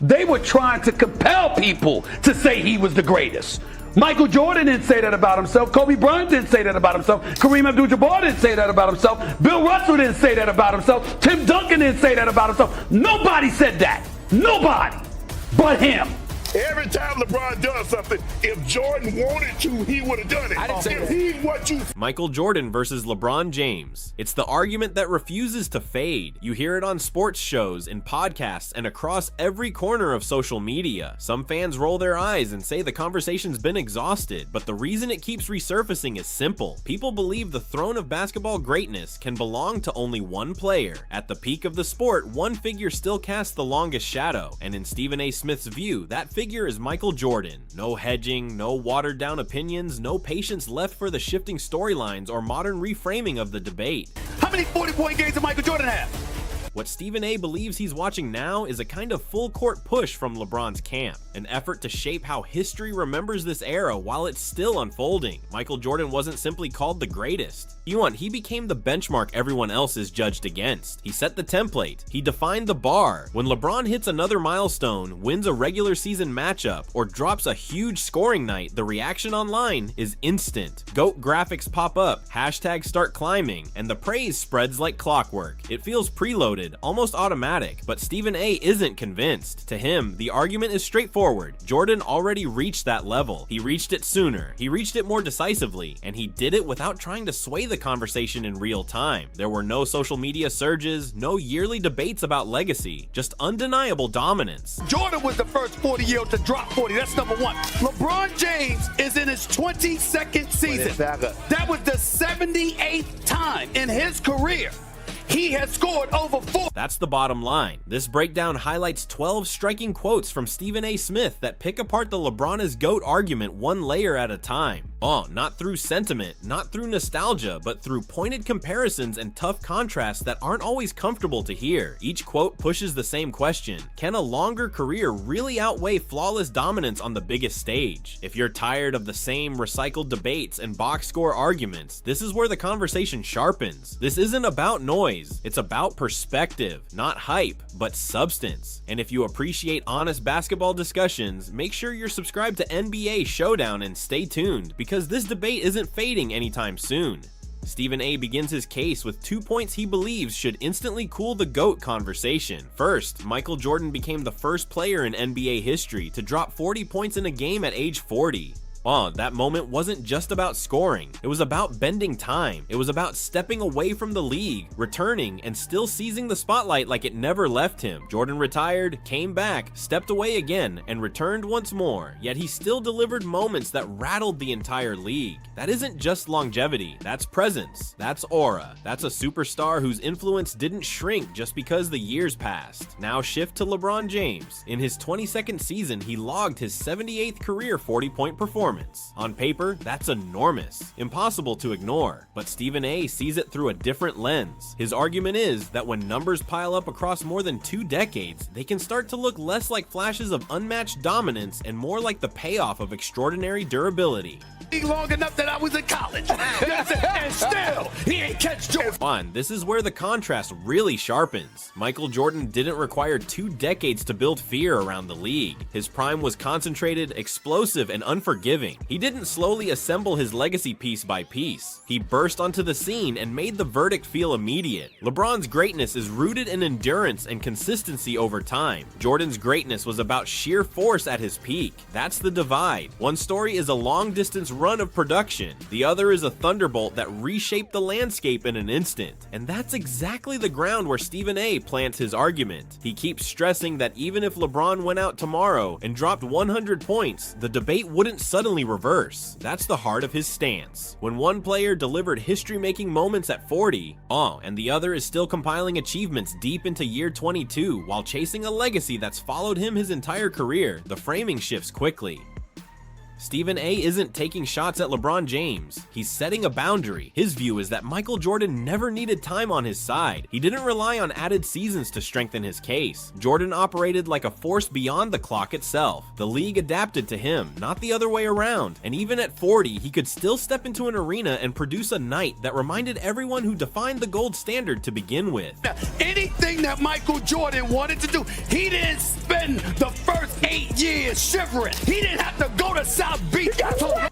They were trying to compel people to say he was the greatest. Michael Jordan didn't say that about himself. Kobe Bryant didn't say that about himself. Kareem Abdul-Jabbar didn't say that about himself. Bill Russell didn't say that about himself. Tim Duncan didn't say that about himself. Nobody said that. Nobody but him. Every time LeBron does something, if Jordan wanted to, he would have done it. I didn't say that. He's what you... Michael Jordan versus LeBron James. It's the argument that refuses to fade. You hear it on sports shows, in podcasts, and across every corner of social media. Some fans roll their eyes and say the conversation's been exhausted, but the reason it keeps resurfacing is simple. People believe the throne of basketball greatness can belong to only one player. At the peak of the sport, one figure still casts the longest shadow, and in Stephen A. Smith's view, that figure is Michael Jordan. No hedging, no watered down opinions, no patience left for the shifting storylines or modern reframing of the debate. How many 40-point games did Michael Jordan have? What Stephen A. believes he's watching now is a kind of full-court push from LeBron's camp, an effort to shape how history remembers this era while it's still unfolding. Michael Jordan wasn't simply called the greatest. He became the benchmark everyone else is judged against. He set the template. He defined the bar. When LeBron hits another milestone, wins a regular season matchup, or drops a huge scoring night, the reaction online is instant. GOAT graphics pop up, hashtags start climbing, and the praise spreads like clockwork. It feels preloaded, almost automatic, but Stephen A. isn't convinced. To him, the argument is straightforward. Jordan already reached that level. He reached it sooner. He reached it more decisively, and he did it without trying to sway the conversation in real time. There were no social media surges, no yearly debates about legacy, just undeniable dominance. Jordan was the first 40-year-old to drop 40. That's number one. LeBron James is in his 22nd season. That was the 78th time in his career he has scored over 4. That's the bottom line. This breakdown highlights 12 striking quotes from Stephen A. Smith that pick apart the LeBron is GOAT argument one layer at a time. Not through sentiment, not through nostalgia, but through pointed comparisons and tough contrasts that aren't always comfortable to hear. Each quote pushes the same question: can a longer career really outweigh flawless dominance on the biggest stage? If you're tired of the same recycled debates and box score arguments, this is where the conversation sharpens. This isn't about noise, it's about perspective, not hype, but substance. And if you appreciate honest basketball discussions, make sure you're subscribed to NBA Showdown and stay tuned, because this debate isn't fading anytime soon. Stephen A. begins his case with 2 points he believes should instantly cool the GOAT conversation. First, Michael Jordan became the first player in NBA history to drop 40 points in a game at age 40. That moment wasn't just about scoring. It was about bending time. It was about stepping away from the league, returning, and still seizing the spotlight like it never left him. Jordan retired, came back, stepped away again, and returned once more, yet he still delivered moments that rattled the entire league. That isn't just longevity, that's presence, that's aura. That's a superstar whose influence didn't shrink just because the years passed. Now shift to LeBron James. In his 22nd season, he logged his 78th career 40-point performance. On paper, that's enormous, impossible to ignore, but Stephen A. sees it through a different lens. His argument is that when numbers pile up across more than 2 decades, they can start to look less like flashes of unmatched dominance and more like the payoff of extraordinary durability. Long enough that I was in college. And still, he ain't catch Jordan. This is where the contrast really sharpens. Michael Jordan didn't require 2 decades to build fear around the league. His prime was concentrated, explosive, and unforgiving. He didn't slowly assemble his legacy piece by piece. He burst onto the scene and made the verdict feel immediate. LeBron's greatness is rooted in endurance and consistency over time. Jordan's greatness was about sheer force at his peak. That's the divide. One story is a long-distance run of production. The other is a thunderbolt that reshaped the landscape in an instant. And that's exactly the ground where Stephen A. plants his argument. He keeps stressing that even if LeBron went out tomorrow and dropped 100 points, the debate wouldn't suddenly reverse. That's the heart of his stance. When one player delivered history-making moments at 40, and the other is still compiling achievements deep into year 22 while chasing a legacy that's followed him his entire career, the framing shifts quickly. Stephen A. isn't taking shots at LeBron James. He's setting a boundary. His view is that Michael Jordan never needed time on his side. He didn't rely on added seasons to strengthen his case. Jordan operated like a force beyond the clock itself. The league adapted to him, not the other way around. And even at 40, he could still step into an arena and produce a night that reminded everyone who defined the gold standard to begin with. Anything that Michael Jordan wanted to do, he didn't spend the is shivering. He didn't have to go to South Beach.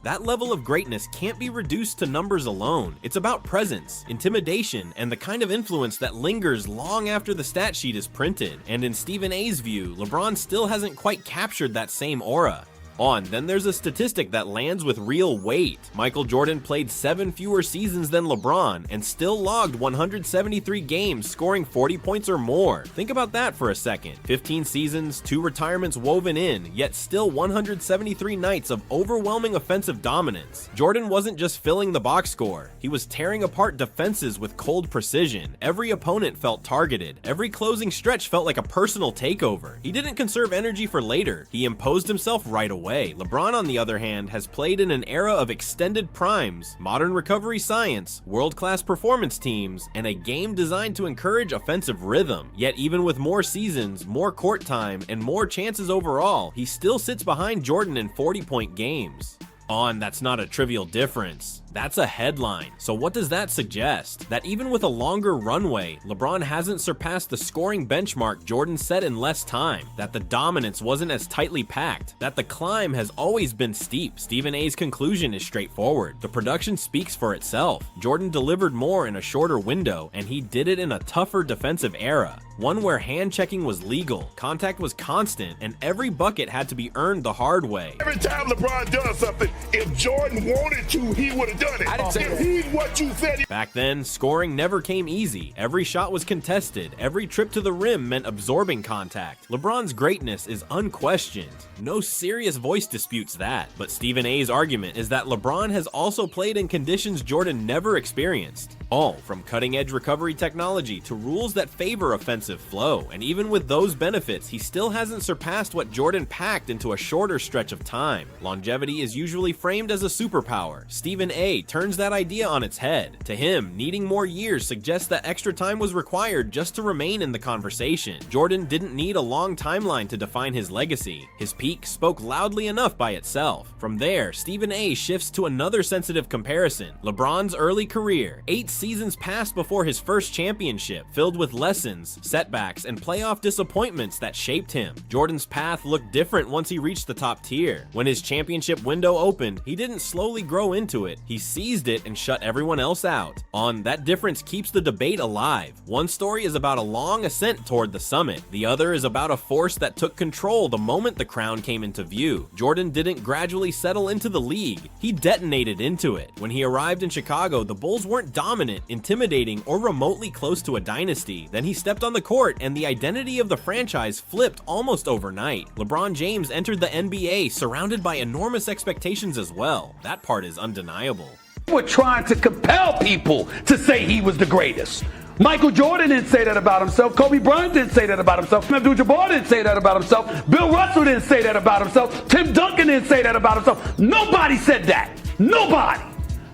That level of greatness can't be reduced to numbers alone. It's about presence, intimidation, and the kind of influence that lingers long after the stat sheet is printed. And in Stephen A's view, LeBron still hasn't quite captured that same aura. Then there's a statistic that lands with real weight. Michael Jordan played 7 fewer seasons than LeBron and still logged 173 games, scoring 40 points or more. Think about that for a second. 15 seasons, 2 retirements woven in, yet still 173 nights of overwhelming offensive dominance. Jordan wasn't just filling the box score. He was tearing apart defenses with cold precision. Every opponent felt targeted. Every closing stretch felt like a personal takeover. He didn't conserve energy for later. He imposed himself right away. LeBron, on the other hand, has played in an era of extended primes, modern recovery science, world-class performance teams, and a game designed to encourage offensive rhythm. Yet even with more seasons, more court time, and more chances overall, he still sits behind Jordan in 40-point games. That's not a trivial difference. That's a headline. So what does that suggest? That even with a longer runway, LeBron hasn't surpassed the scoring benchmark Jordan set in less time, that the dominance wasn't as tightly packed, that the climb has always been steep. Stephen A's conclusion is straightforward. The production speaks for itself. Jordan delivered more in a shorter window, and he did it in a tougher defensive era. One where hand-checking was legal, contact was constant, and every bucket had to be earned the hard way. Every time LeBron does something, if Jordan wanted to, he would have done it. I didn't say If he's what you said. Back then, scoring never came easy. Every shot was contested. Every trip to the rim meant absorbing contact. LeBron's greatness is unquestioned. No serious voice disputes that. But Stephen A's argument is that LeBron has also played in conditions Jordan never experienced. All from cutting-edge recovery technology to rules that favor offensive flow. And even with those benefits, he still hasn't surpassed what Jordan packed into a shorter stretch of time. Longevity is usually framed as a superpower. Stephen A turns that idea on its head. To him, needing more years suggests that extra time was required just to remain in the conversation. Jordan didn't need a long timeline to define his legacy. His peak spoke loudly enough by itself. From there, Stephen A shifts to another sensitive comparison. LeBron's early career, 8 seasons passed before his first championship, filled with lessons, setbacks, and playoff disappointments that shaped him. Jordan's path looked different once he reached the top tier. When his championship window opened, he didn't slowly grow into it. He seized it and shut everyone else out. That difference keeps the debate alive. One story is about a long ascent toward the summit. The other is about a force that took control the moment the crown came into view. Jordan didn't gradually settle into the league. He detonated into it. When he arrived in Chicago, the Bulls weren't dominant, intimidating, or remotely close to a dynasty. Then he stepped on the court, and the identity of the franchise flipped almost overnight. LeBron James entered the NBA surrounded by enormous expectations as well. That part is undeniable. We're trying to compel people to say he was the greatest. Michael Jordan didn't say that about himself. Kobe Bryant didn't say that about himself. Abdul-Jabbar didn't say that about himself. Bill Russell didn't say that about himself. Tim Duncan didn't say that about himself. Nobody said that. Nobody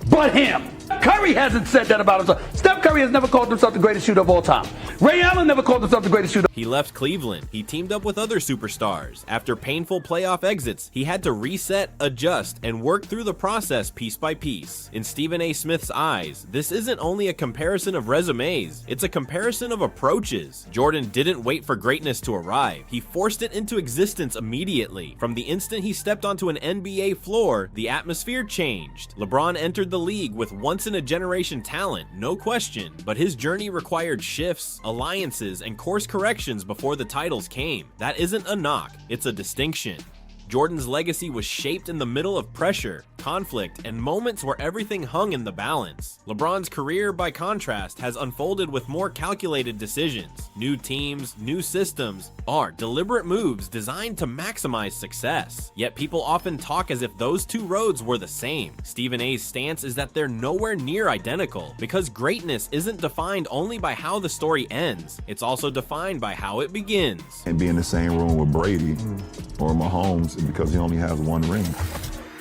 but him. Curry hasn't said that about himself. Steph Curry has never called himself the greatest shooter of all time. Ray Allen never called himself the greatest shooter. He left Cleveland. He teamed up with other superstars. After painful playoff exits, he had to reset, adjust, and work through the process piece by piece. In Stephen A. Smith's eyes, this isn't only a comparison of resumes, it's a comparison of approaches. Jordan didn't wait for greatness to arrive. He forced it into existence immediately. From the instant he stepped onto an NBA floor, the atmosphere changed. LeBron entered the league with once-in-a-generation talent, no question, but his journey required shifts, alliances, and course corrections before the titles came. That isn't a knock, it's a distinction. Jordan's legacy was shaped in the middle of pressure, conflict, and moments where everything hung in the balance. LeBron's career, by contrast, has unfolded with more calculated decisions. New teams, new systems are deliberate moves designed to maximize success. Yet people often talk as if those two roads were the same. Stephen A's stance is that they're nowhere near identical, because greatness isn't defined only by how the story ends, it's also defined by how it begins. And be in the same room with Brady or Mahomes because he only has one ring.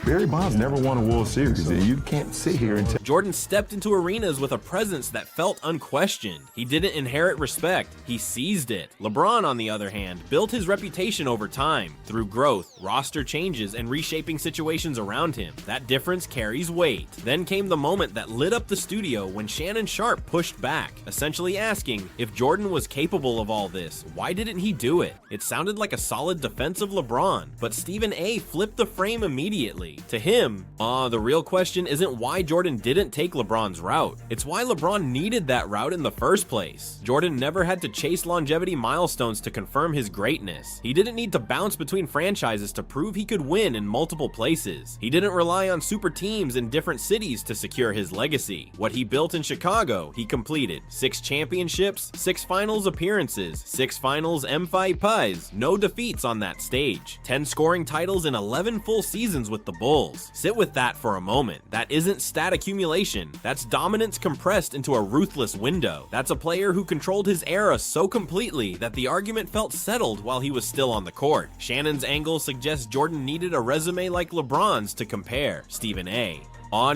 Barry Bonds never won a World Series. You can't sit here and tell. Jordan stepped into arenas with a presence that felt unquestioned. He didn't inherit respect, he seized it. LeBron, on the other hand, built his reputation over time, through growth, roster changes, and reshaping situations around him. That difference carries weight. Then came the moment that lit up the studio when Shannon Sharpe pushed back, essentially asking, if Jordan was capable of all this, why didn't he do it? It sounded like a solid defense of LeBron, but Stephen A. flipped the frame immediately. To him, the real question isn't why Jordan didn't take LeBron's route. It's why LeBron needed that route in the first place. Jordan never had to chase longevity milestones to confirm his greatness. He didn't need to bounce between franchises to prove he could win in multiple places. He didn't rely on super teams in different cities to secure his legacy. What he built in Chicago, he completed. 6 championships, 6 finals appearances, 6 finals MVPs, no defeats on that stage. 10 scoring titles in 11 full seasons with the Bulls. Sit with that for a moment. That isn't stat accumulation. That's dominance compressed into a ruthless window. That's a player who controlled his era so completely that the argument felt settled while he was still on the court. Shannon's angle suggests Jordan needed a resume like LeBron's to compare. Stephen A.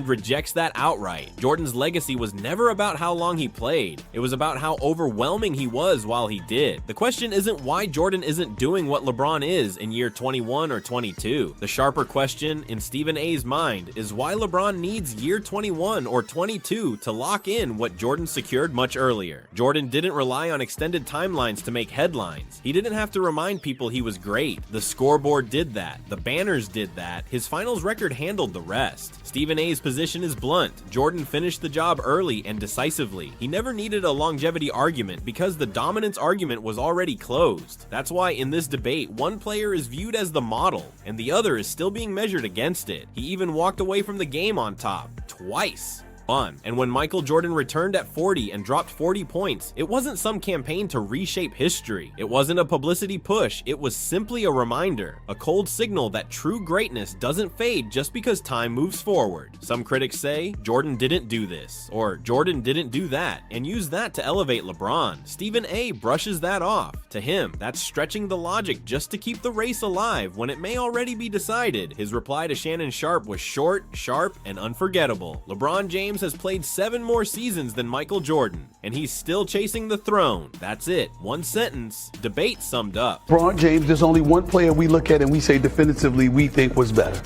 rejects that outright. Jordan's legacy was never about how long he played. It was about how overwhelming he was while he did. The question isn't why Jordan isn't doing what LeBron is in year 21 or 22. The sharper question, in Stephen A.'s mind, is why LeBron needs year 21 or 22 to lock in what Jordan secured much earlier. Jordan didn't rely on extended timelines to make headlines. He didn't have to remind people he was great. The scoreboard did that. The banners did that. His finals record handled the rest. Stephen A's position is blunt. Jordan finished the job early and decisively. He never needed a longevity argument because the dominance argument was already closed. That's why in this debate, one player is viewed as the model and the other is still being measured against it. He even walked away from the game on top twice. And when Michael Jordan returned at 40 and dropped 40 points, it wasn't some campaign to reshape history. It wasn't a publicity push. It was simply a reminder, a cold signal that true greatness doesn't fade just because time moves forward. Some critics say Jordan didn't do this, or Jordan didn't do that, and use that to elevate LeBron. Stephen A. brushes that off. To him, that's stretching the logic just to keep the race alive when it may already be decided. His reply to Shannon Sharpe was short, sharp, and unforgettable. LeBron James has played 7 more seasons than Michael Jordan, and he's still chasing the throne. That's it. One sentence. Debate summed up. LeBron James, there's only one player we look at and we say definitively we think was better.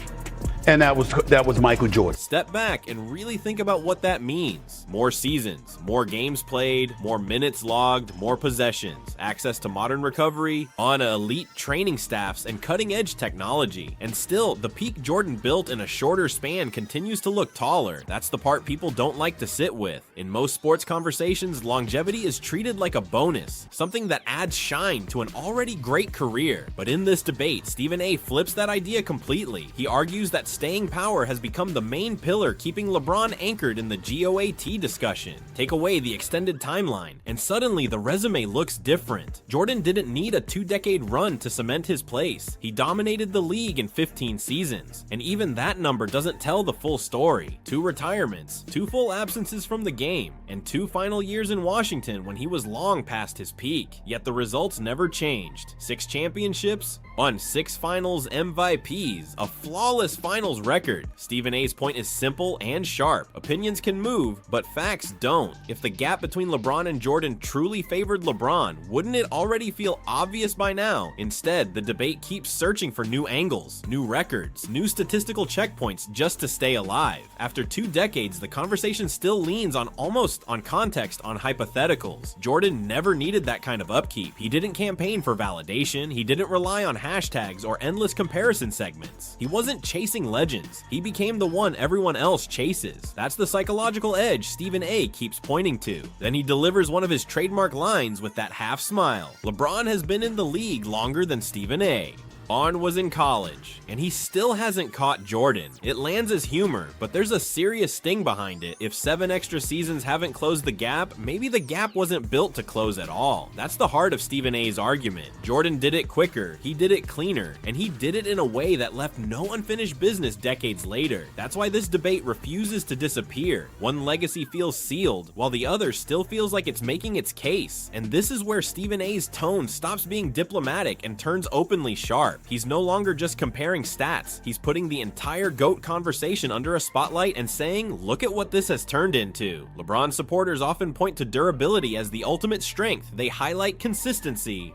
And that was Michael Jordan. Step back and really think about what that means. More seasons, more games played, more minutes logged, more possessions, access to modern recovery, on elite training staffs, and cutting-edge technology. And still, the peak Jordan built in a shorter span continues to look taller. That's the part people don't like to sit with. In most sports conversations, longevity is treated like a bonus, something that adds shine to an already great career. But in this debate, Stephen A. flips that idea completely. He argues that staying power has become the main pillar keeping LeBron anchored in the GOAT discussion. Take away the extended timeline, and suddenly the resume looks different. Jordan didn't need a 2-decade run to cement his place. He dominated the league in 15 seasons, and even that number doesn't tell the full story. 2 retirements, 2 full absences from the game, and 2 final years in Washington when he was long past his peak. Yet the results never changed. 6 championships, won 6 finals MVPs, a flawless finals record. Stephen A.'s point is simple and sharp. Opinions can move, but facts don't. If the gap between LeBron and Jordan truly favored LeBron, wouldn't it already feel obvious by now? Instead, the debate keeps searching for new angles, new records, new statistical checkpoints just to stay alive. After 2 decades, the conversation still leans on context on hypotheticals. Jordan never needed that kind of upkeep. He didn't campaign for validation. He didn't rely on hashtags or endless comparison segments. He wasn't chasing legends. He became the one everyone else chases. That's the psychological edge Stephen A. keeps pointing to. Then he delivers one of his trademark lines with that half smile. LeBron has been in the league longer than Stephen A. Was in college, and he still hasn't caught Jordan. It lands as humor, but there's a serious sting behind it. If 7 extra seasons haven't closed the gap, maybe the gap wasn't built to close at all. That's the heart of Stephen A.'s argument. Jordan did it quicker, he did it cleaner, and he did it in a way that left no unfinished business decades later. That's why this debate refuses to disappear. One legacy feels sealed, while the other still feels like it's making its case. And this is where Stephen A.'s tone stops being diplomatic and turns openly sharp. sharp. He's no longer just comparing stats. He's putting the entire GOAT conversation under a spotlight and saying, look at what this has turned into. LeBron supporters often point to durability as the ultimate strength. They highlight consistency.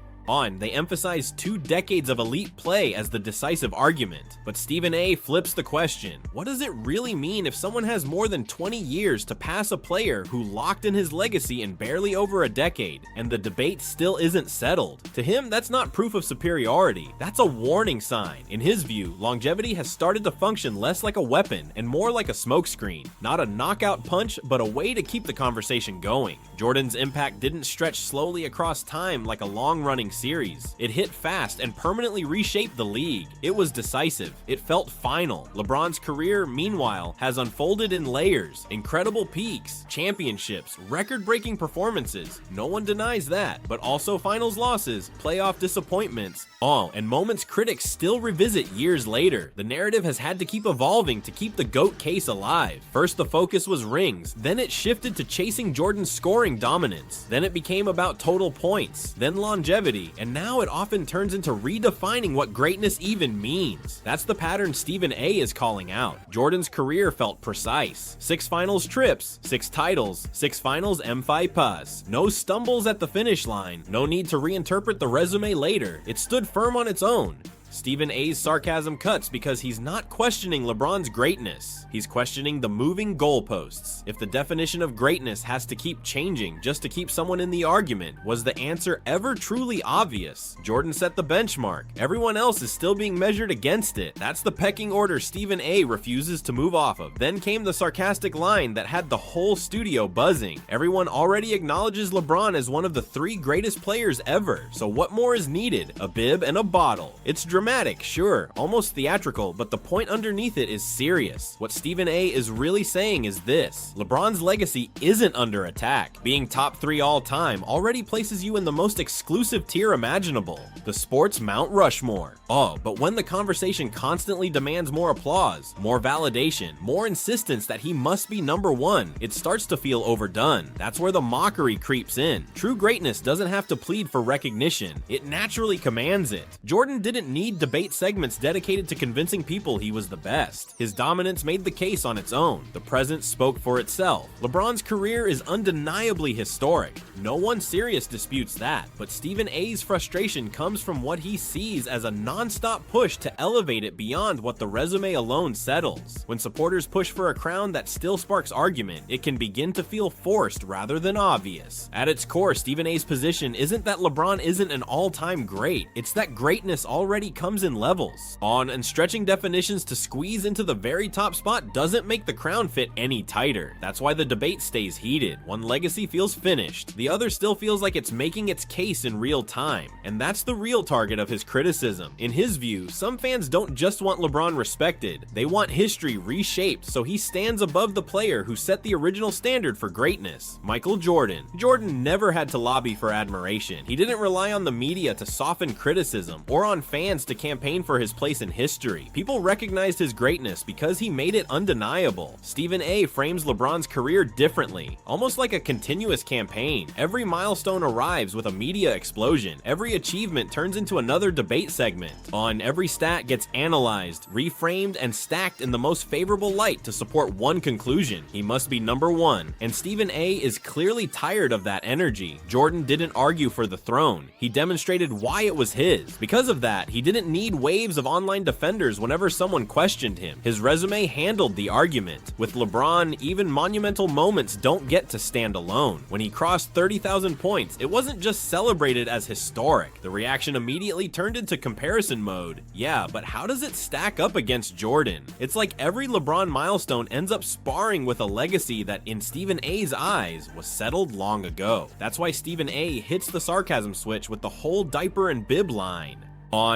They emphasize 2 decades of elite play as the decisive argument. But Stephen A flips the question. What does it really mean if someone has more than 20 years to pass a player who locked in his legacy in barely over a decade, and the debate still isn't settled? To him, that's not proof of superiority. That's a warning sign. In his view, longevity has started to function less like a weapon and more like a smokescreen. Not a knockout punch, but a way to keep the conversation going. Jordan's impact didn't stretch slowly across time like a long-running series. It hit fast and permanently reshaped the league. It was decisive. It felt final. LeBron's career, meanwhile, has unfolded in layers. Incredible peaks, championships, record-breaking performances. No one denies that. But also finals losses, playoff disappointments, and moments critics still revisit years later. The narrative has had to keep evolving to keep the GOAT case alive. First, the focus was rings. Then it shifted to chasing Jordan's scoring dominance. Then it became about total points. Then longevity. And now it often turns into redefining what greatness even means. That's the pattern Stephen A is calling out. Jordan's career felt precise. 6 finals trips, 6 titles, 6 finals MVPs. No stumbles at the finish line. No need to reinterpret the resume later. It stood firm on its own. Stephen A's sarcasm cuts because he's not questioning LeBron's greatness. He's questioning the moving goalposts. If the definition of greatness has to keep changing just to keep someone in the argument, was the answer ever truly obvious? Jordan set the benchmark. Everyone else is still being measured against it. That's the pecking order Stephen A refuses to move off of. Then came the sarcastic line that had the whole studio buzzing. Everyone already acknowledges LeBron as one of the 3 greatest players ever. So what more is needed? A bib and a bottle. It's dramatic, sure, almost theatrical, but the point underneath it is serious. What Stephen A is really saying is this: LeBron's legacy isn't under attack. Being top 3 all time already places you in the most exclusive tier imaginable, the sports Mount Rushmore. But when the conversation constantly demands more applause, more validation, more insistence that he must be number 1, it starts to feel overdone. That's where the mockery creeps in. True greatness doesn't have to plead for recognition. It naturally commands it. Jordan didn't need debate segments dedicated to convincing people he was the best. His dominance made the case on its own. The present spoke for itself. LeBron's career is undeniably historic. No one serious disputes that, but Stephen A's frustration comes from what he sees as a non-stop push to elevate it beyond what the resume alone settles. When supporters push for a crown that still sparks argument, it can begin to feel forced rather than obvious. At its core, Stephen A's position isn't that LeBron isn't an all-time great, it's that greatness already comes in levels. And stretching definitions to squeeze into the very top spot doesn't make the crown fit any tighter. That's why the debate stays heated. One legacy feels finished, the other still feels like it's making its case in real time. And that's the real target of his criticism. In his view, some fans don't just want LeBron respected, they want history reshaped so he stands above the player who set the original standard for greatness, Michael Jordan. Jordan never had to lobby for admiration. He didn't rely on the media to soften criticism or on fans to campaign for his place in history. People recognized his greatness because he made it undeniable. Stephen A frames LeBron's career differently, almost like a continuous campaign. Every milestone arrives with a media explosion. Every achievement turns into another debate segment. Every stat gets analyzed, reframed, and stacked in the most favorable light to support one conclusion: he must be number 1. And Stephen A is clearly tired of that energy. Jordan didn't argue for the throne. He demonstrated why it was his. Because of that, he didn't need waves of online defenders whenever someone questioned him. His resume handled the argument. With LeBron, even monumental moments don't get to stand alone. When he crossed 30,000 points, it wasn't just celebrated as historic. The reaction immediately turned into comparison mode. Yeah, but how does it stack up against Jordan? It's like every LeBron milestone ends up sparring with a legacy that, in Stephen A's eyes, was settled long ago. That's why Stephen A hits the sarcasm switch with the whole diaper and bib line.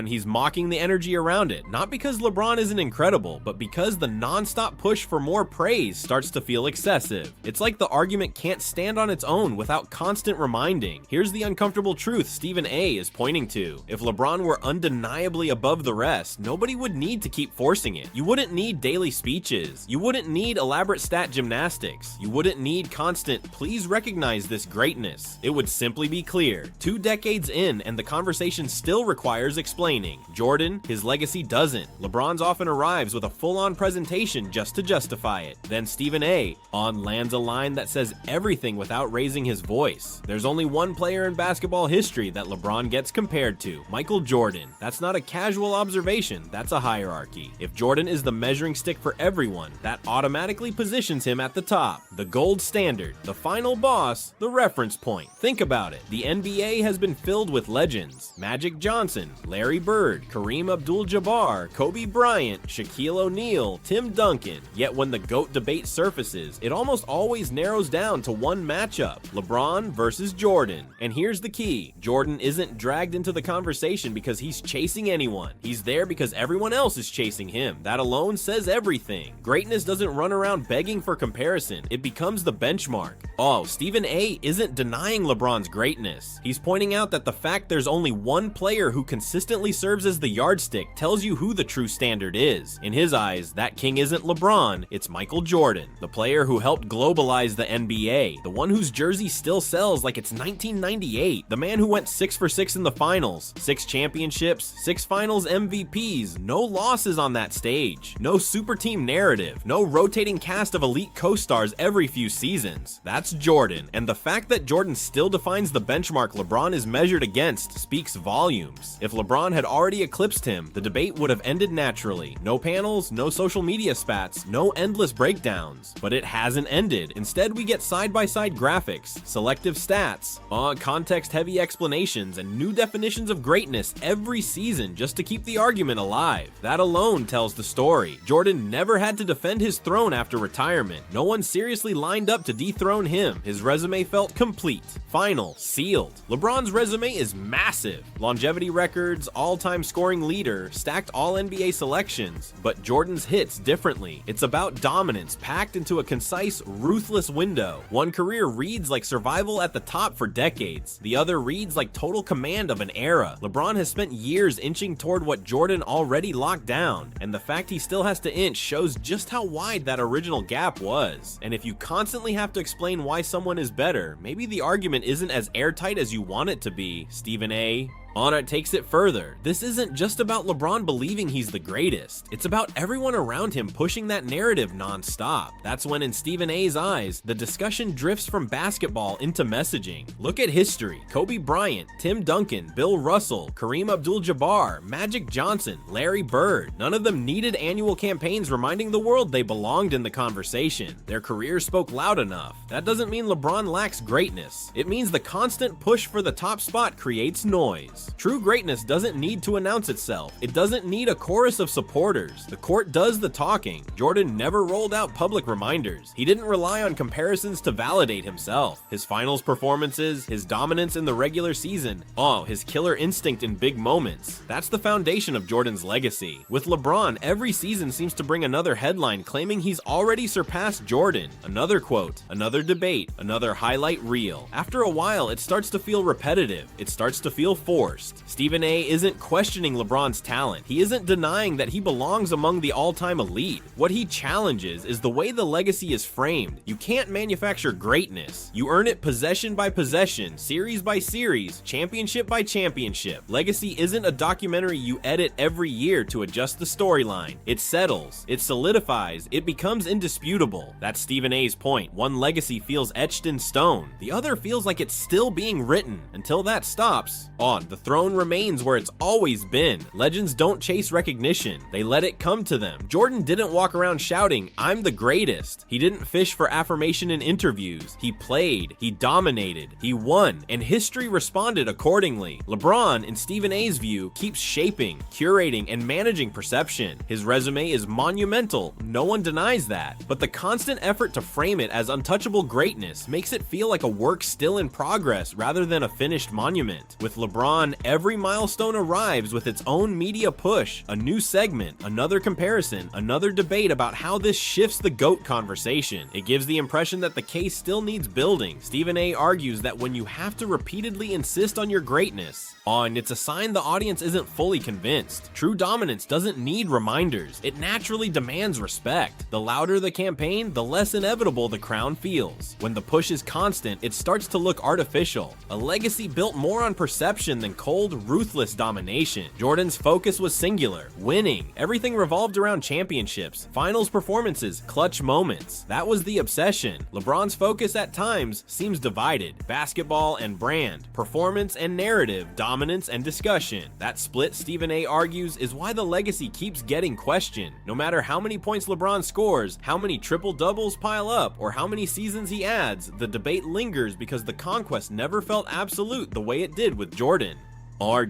He's mocking the energy around it, not because LeBron isn't incredible, but because the non-stop push for more praise starts to feel excessive. It's like the argument can't stand on its own without constant reminding. Here's the uncomfortable truth Stephen A is pointing to. If LeBron were undeniably above the rest, nobody would need to keep forcing it. You wouldn't need daily speeches. You wouldn't need elaborate stat gymnastics. You wouldn't need constant, please recognize this greatness. It would simply be clear. 2 decades in, and the conversation still requires explaining. Jordan, his legacy doesn't. LeBron's often arrives with a full-on presentation just to justify it. Then Stephen A. lands a line that says everything without raising his voice. There's only one player in basketball history that LeBron gets compared to, Michael Jordan. That's not a casual observation, that's a hierarchy. If Jordan is the measuring stick for everyone, that automatically positions him at the top. The gold standard, the final boss, the reference point. Think about it. The NBA has been filled with legends. Magic Johnson, Larry Bird, Kareem Abdul-Jabbar, Kobe Bryant, Shaquille O'Neal, Tim Duncan. Yet when the GOAT debate surfaces, it almost always narrows down to one matchup, LeBron versus Jordan. And here's the key, Jordan isn't dragged into the conversation because he's chasing anyone. He's there because everyone else is chasing him. That alone says everything. Greatness doesn't run around begging for comparison, it becomes the benchmark. Oh, Stephen A. isn't denying LeBron's greatness. He's pointing out that the fact there's only one player who consistently serves as the yardstick tells you who the true standard is. In his eyes, that king isn't LeBron, it's Michael Jordan, the player who helped globalize the NBA, the one whose jersey still sells like it's 1998, the man who went 6 for 6 in the finals, 6 championships, 6 finals MVPs, no losses on that stage, no super team narrative, no rotating cast of elite co-stars every few seasons. That's Jordan, and the fact that Jordan still defines the benchmark LeBron is measured against speaks volumes. If LeBron had already eclipsed him, the debate would have ended naturally. No panels, no social media spats, no endless breakdowns. But it hasn't ended. Instead, we get side-by-side graphics, selective stats, context-heavy explanations, and new definitions of greatness every season just to keep the argument alive. That alone tells the story. Jordan never had to defend his throne after retirement. No one seriously lined up to dethrone him. His resume felt complete, final, sealed. LeBron's resume is massive. Longevity records, all-time scoring leader, stacked all-NBA selections. But Jordan's hits differently. It's about dominance packed into a concise, ruthless window. One career reads like survival at the top for decades. The other reads like total command of an era. LeBron has spent years inching toward what Jordan already locked down, and the fact he still has to inch shows just how wide that original gap was. And if you constantly have to explain why someone is better, maybe the argument isn't as airtight as you want it to be, Stephen A. It takes it further. This isn't just about LeBron believing he's the greatest. It's about everyone around him pushing that narrative non-stop. That's when, in Stephen A.'s eyes, the discussion drifts from basketball into messaging. Look at history. Kobe Bryant, Tim Duncan, Bill Russell, Kareem Abdul-Jabbar, Magic Johnson, Larry Bird. None of them needed annual campaigns reminding the world they belonged in the conversation. Their careers spoke loud enough. That doesn't mean LeBron lacks greatness. It means the constant push for the top spot creates noise. True greatness doesn't need to announce itself. It doesn't need a chorus of supporters. The court does the talking. Jordan never rolled out public reminders. He didn't rely on comparisons to validate himself. His finals performances, his dominance in the regular season, his killer instinct in big moments. That's the foundation of Jordan's legacy. With LeBron, every season seems to bring another headline claiming he's already surpassed Jordan. Another quote, another debate, another highlight reel. After a while, it starts to feel repetitive. It starts to feel forced. Stephen A. isn't questioning LeBron's talent. He isn't denying that he belongs among the all-time elite. What he challenges is the way the legacy is framed. You can't manufacture greatness. You earn it possession by possession, series by series, championship by championship. Legacy isn't a documentary you edit every year to adjust the storyline. It settles, it solidifies, it becomes indisputable. That's Stephen A.'s point. One legacy feels etched in stone. The other feels like it's still being written. Until that stops, the throne remains where it's always been. Legends don't chase recognition. They let it come to them. Jordan didn't walk around shouting, "I'm the greatest." He didn't fish for affirmation in interviews. He played, he dominated, he won, and history responded accordingly. LeBron, in Stephen A.'s view, keeps shaping, curating, and managing perception. His resume is monumental. No one denies that. But the constant effort to frame it as untouchable greatness makes it feel like a work still in progress rather than a finished monument. With LeBron, every milestone arrives with its own media push, a new segment, another comparison, another debate about how this shifts the GOAT conversation. It gives the impression that the case still needs building. Stephen A. argues that when you have to repeatedly insist on your greatness, it's a sign the audience isn't fully convinced. True dominance doesn't need reminders. It naturally demands respect. The louder the campaign, the less inevitable the crown feels. When the push is constant, it starts to look artificial. A legacy built more on perception than cold, ruthless domination. Jordan's focus was singular, winning. Everything revolved around championships, finals performances, clutch moments. That was the obsession. LeBron's focus at times seems divided. Basketball and brand, performance and narrative, dominance and discussion. That split, Stephen A. argues, is why the legacy keeps getting questioned. No matter how many points LeBron scores, how many triple-doubles pile up, or how many seasons he adds, the debate lingers because the conquest never felt absolute the way it did with Jordan.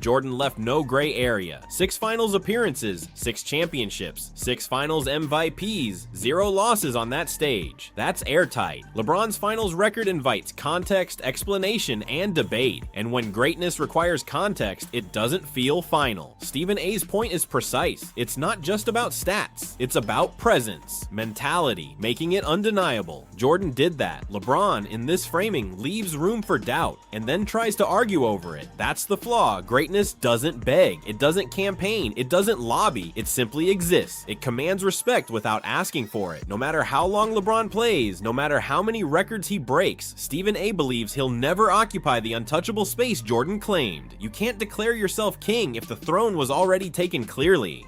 Jordan left no gray area. 6 finals appearances, 6 championships, 6 finals MVPs, 0 losses on that stage. That's airtight. LeBron's finals record invites context, explanation, and debate. And when greatness requires context, it doesn't feel final. Stephen A.'s point is precise. It's not just about stats. It's about presence, mentality, making it undeniable. Jordan did that. LeBron, in this framing, leaves room for doubt and then tries to argue over it. That's the flaw. Greatness doesn't beg, it doesn't campaign, it doesn't lobby, it simply exists. It commands respect without asking for it. No matter how long LeBron plays, no matter how many records he breaks, Stephen A. believes he'll never occupy the untouchable space Jordan claimed. You can't declare yourself king if the throne was already taken clearly.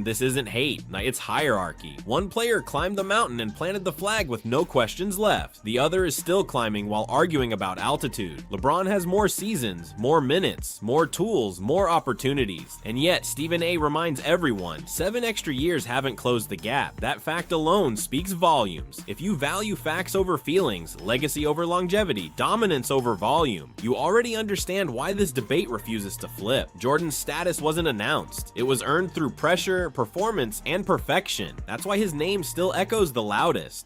This isn't hate, it's hierarchy. One player climbed the mountain and planted the flag with no questions left. The other is still climbing while arguing about altitude. LeBron has more seasons, more minutes, more tools, more opportunities. And yet, Stephen A. reminds everyone, 7 extra years haven't closed the gap. That fact alone speaks volumes. If you value facts over feelings, legacy over longevity, dominance over volume, you already understand why this debate refuses to flip. Jordan's status wasn't announced. It was earned through pressure, performance, and perfection. That's why his name still echoes the loudest.